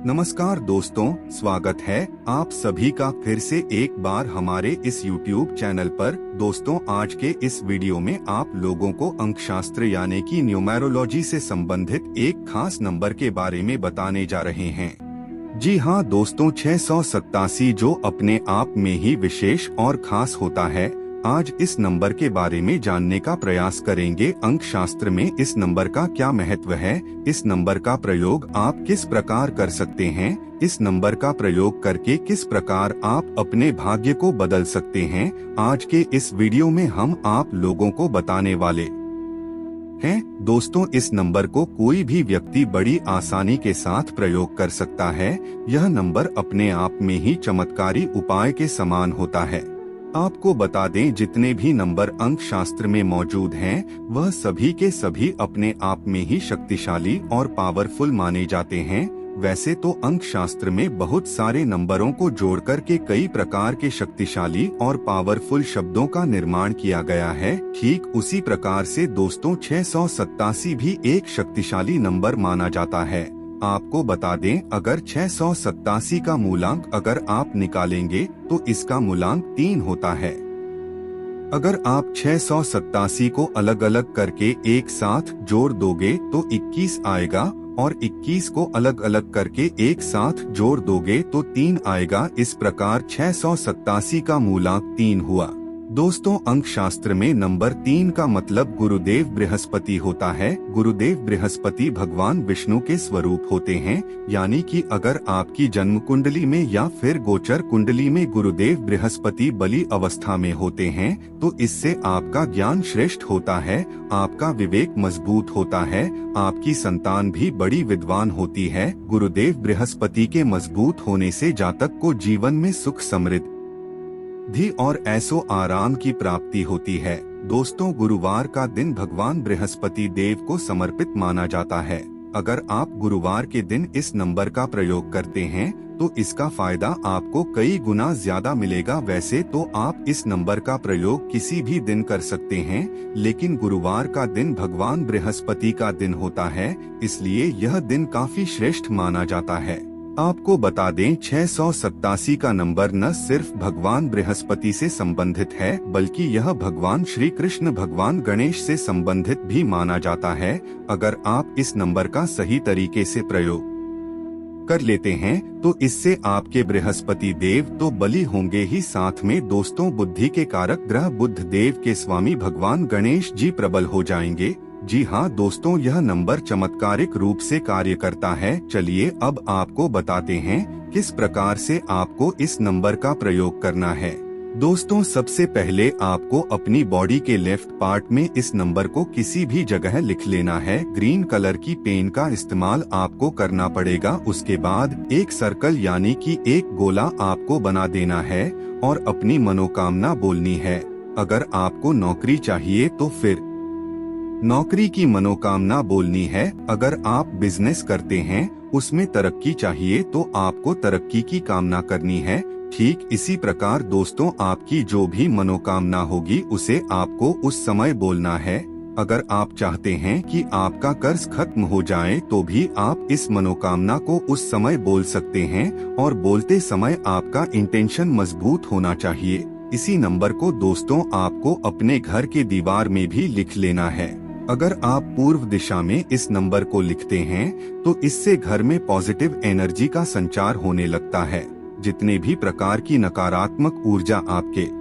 नमस्कार दोस्तों, स्वागत है आप सभी का फिर से एक बार हमारे इस YouTube चैनल पर। दोस्तों, आज के इस वीडियो में आप लोगों को अंकशास्त्र यानी कि न्यूमेरोलॉजी से संबंधित एक खास नंबर के बारे में बताने जा रहे हैं। जी हाँ दोस्तों, 687 जो अपने आप में ही विशेष और खास होता है। आज इस नंबर के बारे में जानने का प्रयास करेंगे। अंक शास्त्र में इस नंबर का क्या महत्व है, इस नंबर का प्रयोग आप किस प्रकार कर सकते हैं, इस नंबर का प्रयोग करके किस प्रकार आप अपने भाग्य को बदल सकते हैं। आज के इस वीडियो में हम आप लोगों को बताने वाले हैं। दोस्तों, इस नंबर को कोई भी व्यक्ति बड़ी आसानी के साथ प्रयोग कर सकता है। यह नंबर अपने आप में ही चमत्कारी उपाय के समान होता है। आपको बता दें, जितने भी नंबर अंक शास्त्र में मौजूद हैं, वह सभी के सभी अपने आप में ही शक्तिशाली और पावरफुल माने जाते हैं। वैसे तो अंक शास्त्र में बहुत सारे नंबरों को जोड़कर के कई प्रकार के शक्तिशाली और पावरफुल शब्दों का निर्माण किया गया है। ठीक उसी प्रकार से दोस्तों 687 भी एक शक्तिशाली नंबर माना जाता है। आपको बता दें, अगर 687 का मूलांक अगर आप निकालेंगे तो इसका मूलांक 3 होता है। अगर आप 687 को अलग अलग करके एक साथ जोड़ दोगे तो 21 आएगा, और 21 को अलग अलग करके एक साथ जोड़ दोगे तो 3 आएगा। इस प्रकार 687 का मूलांक 3 हुआ। दोस्तों, अंक शास्त्र में नंबर 3 का मतलब गुरुदेव बृहस्पति होता है। गुरुदेव बृहस्पति भगवान विष्णु के स्वरूप होते हैं। यानी कि अगर आपकी जन्म कुंडली में या फिर गोचर कुंडली में गुरुदेव बृहस्पति बली अवस्था में होते हैं तो इससे आपका ज्ञान श्रेष्ठ होता है, आपका विवेक मजबूत होता है, आपकी संतान भी बड़ी विद्वान होती है। गुरुदेव बृहस्पति के मजबूत होने से जातक को जीवन में सुख समृद्धि और ऐसो आराम की प्राप्ति होती है। दोस्तों, गुरुवार का दिन भगवान बृहस्पति देव को समर्पित माना जाता है। अगर आप गुरुवार के दिन इस नंबर का प्रयोग करते हैं तो इसका फायदा आपको कई गुना ज्यादा मिलेगा। वैसे तो आप इस नंबर का प्रयोग किसी भी दिन कर सकते हैं, लेकिन गुरुवार का दिन भगवान बृहस्पति का दिन होता है, इसलिए यह दिन काफी श्रेष्ठ माना जाता है। आपको बता दें, 687 का नंबर न सिर्फ भगवान बृहस्पति से संबंधित है, बल्कि यह भगवान श्री कृष्ण, भगवान गणेश से संबंधित भी माना जाता है। अगर आप इस नंबर का सही तरीके से प्रयोग कर लेते हैं तो इससे आपके बृहस्पति देव तो बली होंगे ही, साथ में दोस्तों बुद्धि के कारक ग्रह बुध देव के स्वामी भगवान गणेश जी प्रबल हो जाएंगे। जी हाँ दोस्तों, यह नंबर चमत्कारिक रूप से कार्य करता है। चलिए अब आपको बताते हैं किस प्रकार से आपको इस नंबर का प्रयोग करना है। दोस्तों, सबसे पहले आपको अपनी बॉडी के लेफ्ट पार्ट में इस नंबर को किसी भी जगह लिख लेना है। ग्रीन कलर की पेन का इस्तेमाल आपको करना पड़ेगा। उसके बाद एक सर्कल यानी कि एक गोला आपको बना देना है और अपनी मनोकामना बोलनी है। अगर आपको नौकरी चाहिए तो फिर नौकरी की मनोकामना बोलनी है। अगर आप बिजनेस करते हैं, उसमें तरक्की चाहिए तो आपको तरक्की की कामना करनी है। ठीक इसी प्रकार दोस्तों, आपकी जो भी मनोकामना होगी उसे आपको उस समय बोलना है। अगर आप चाहते हैं कि आपका कर्ज खत्म हो जाए तो भी आप इस मनोकामना को उस समय बोल सकते हैं, और बोलते समय आपका इंटेंशन मजबूत होना चाहिए। इसी नंबर को दोस्तों आपको अपने घर के दीवार में भी लिख लेना है। अगर आप पूर्व दिशा में इस नंबर को लिखते हैं तो इससे घर में पॉजिटिव एनर्जी का संचार होने लगता है। जितने भी प्रकार की नकारात्मक ऊर्जा आपके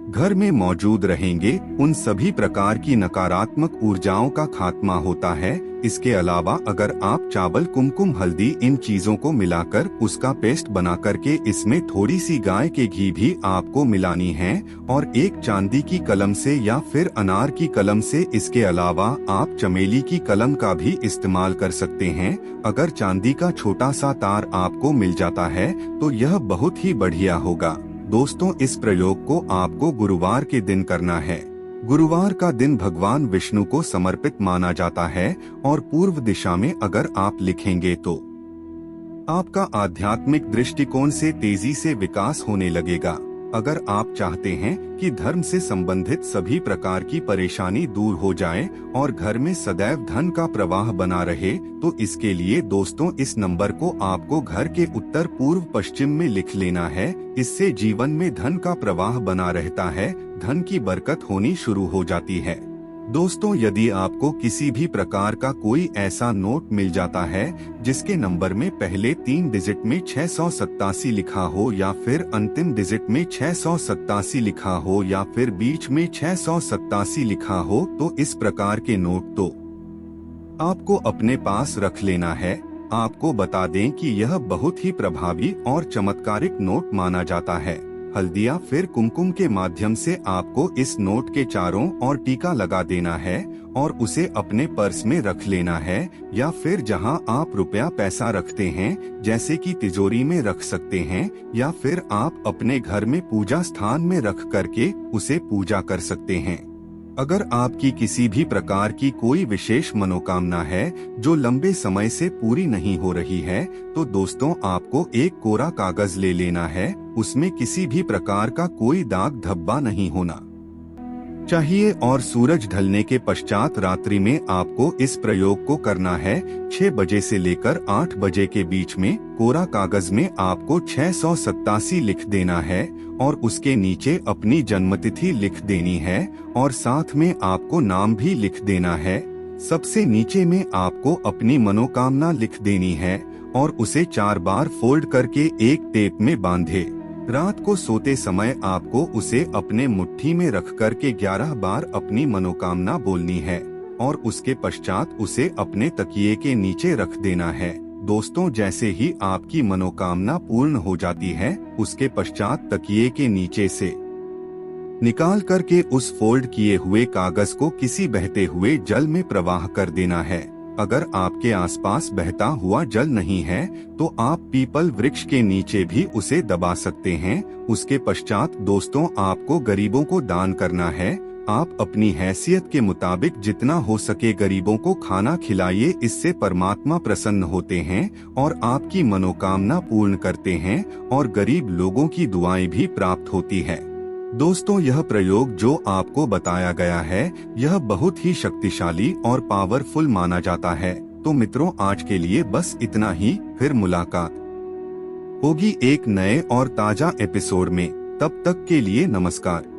घर में मौजूद रहेंगे, उन सभी प्रकार की नकारात्मक ऊर्जाओं का खात्मा होता है। इसके अलावा अगर आप चावल, कुमकुम, हल्दी इन चीजों को मिलाकर उसका पेस्ट बना करके इसमें थोड़ी सी गाय के घी भी आपको मिलानी है, और एक चांदी की कलम से या फिर अनार की कलम से, इसके अलावा आप चमेली की कलम का भी इस्तेमाल कर सकते हैं। अगर चांदी का छोटा सा तार आपको मिल जाता है तो यह बहुत ही बढ़िया होगा। दोस्तों, इस प्रयोग को आपको गुरुवार के दिन करना है। गुरुवार का दिन भगवान विष्णु को समर्पित माना जाता है, और पूर्व दिशा में अगर आप लिखेंगे तो आपका आध्यात्मिक दृष्टिकोण से तेजी से विकास होने लगेगा। अगर आप चाहते हैं कि धर्म से संबंधित सभी प्रकार की परेशानी दूर हो जाए और घर में सदैव धन का प्रवाह बना रहे, तो इसके लिए दोस्तों इस नंबर को आपको घर के उत्तर पूर्व पश्चिम में लिख लेना है। इससे जीवन में धन का प्रवाह बना रहता है, धन की बरकत होनी शुरू हो जाती है। दोस्तों यदि आपको किसी भी प्रकार का कोई ऐसा नोट मिल जाता है जिसके नंबर में पहले 3 डिजिट में 687 लिखा हो या फिर अंतिम डिजिट में 687 लिखा हो या फिर बीच में 687 लिखा हो, तो इस प्रकार के नोट तो आपको अपने पास रख लेना है। आपको बता दें कि यह बहुत ही प्रभावी और चमत्कारिक नोट माना जाता है। हल्दी या फिर कुमकुम के माध्यम से आपको इस नोट के चारों ओर टीका लगा देना है और उसे अपने पर्स में रख लेना है या फिर जहां आप रुपया पैसा रखते हैं, जैसे कि तिजोरी में रख सकते हैं या फिर आप अपने घर में पूजा स्थान में रख करके उसे पूजा कर सकते हैं। अगर आपकी किसी भी प्रकार की कोई विशेष मनोकामना है जो लंबे समय से पूरी नहीं हो रही है, तो दोस्तों आपको एक कोरा कागज ले लेना है। उसमें किसी भी प्रकार का कोई दाग धब्बा नहीं होना चाहिए और सूरज ढलने के पश्चात रात्रि में आपको इस प्रयोग को करना है। 6 बजे से लेकर 8 बजे के बीच में कोरा कागज में आपको 687 लिख देना है और उसके नीचे अपनी जन्मतिथि लिख देनी है और साथ में आपको नाम भी लिख देना है। सबसे नीचे में आपको अपनी मनोकामना लिख देनी है और उसे 4 बार फोल्ड करके एक टेप में बांधे। रात को सोते समय आपको उसे अपने मुट्ठी में रख कर के 11 बार अपनी मनोकामना बोलनी है और उसके पश्चात उसे अपने तकिए के नीचे रख देना है। दोस्तों जैसे ही आपकी मनोकामना पूर्ण हो जाती है, उसके पश्चात तकिए के नीचे से निकाल करके उस फोल्ड किए हुए कागज को किसी बहते हुए जल में प्रवाह कर देना है। अगर आपके आसपास बहता हुआ जल नहीं है तो आप पीपल वृक्ष के नीचे भी उसे दबा सकते हैं। उसके पश्चात दोस्तों आपको गरीबों को दान करना है। आप अपनी हैसियत के मुताबिक जितना हो सके गरीबों को खाना खिलाइए। इससे परमात्मा प्रसन्न होते हैं और आपकी मनोकामना पूर्ण करते हैं और गरीब लोगों की दुआएं भी प्राप्त होती है। दोस्तों यह प्रयोग जो आपको बताया गया है यह बहुत ही शक्तिशाली और पावरफुल माना जाता है। तो मित्रों आज के लिए बस इतना ही, फिर मुलाकात होगी एक नए और ताजा एपिसोड में। तब तक के लिए नमस्कार।